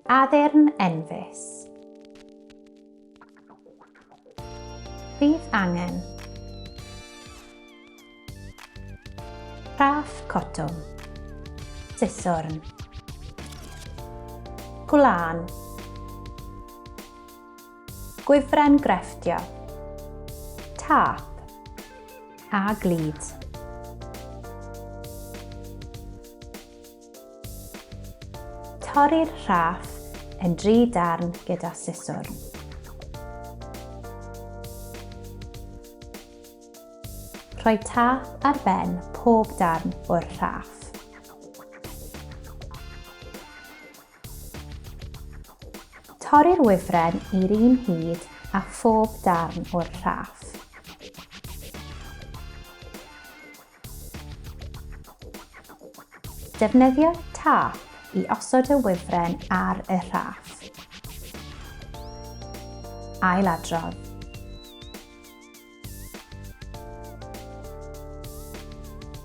Addurn Enfys. Bydd angen raff cotwm, siswrn, gwlan, gwifren grefftio, tap a glud. Torri'r raff yn 3 darn gyda siswrn. Rhoi tap ar ben pob darn o'r raff. Torri'r wifren i'r un hyd a phob darn o'r raff. Defnyddio tap i osod y wifren ar y raff. Ailadrodd.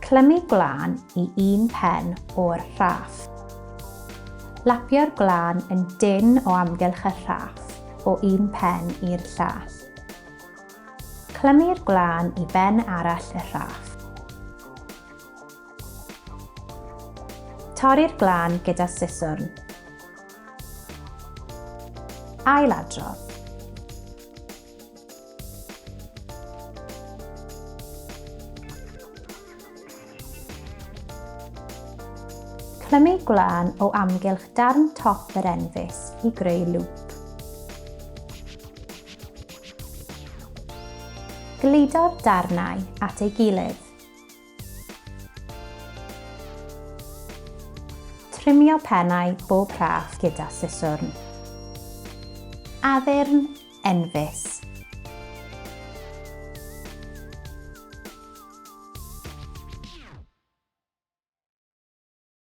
Clymu gwlan i un pen o'r raff. Lapio'r gwlan yn dyn o amgylch y raff o un pen i'r llall. Clymu'r gwlan i ben arall y raff. Torri'r gwlan gyda siswrn. Ailadrodd. Clymu gwlan o amgylch darn top yr enfys i greu lŵp. Gludo'r darnau at ei gilydd. Trimio pennau bob raff gyda siswrn. Addurn Enfys.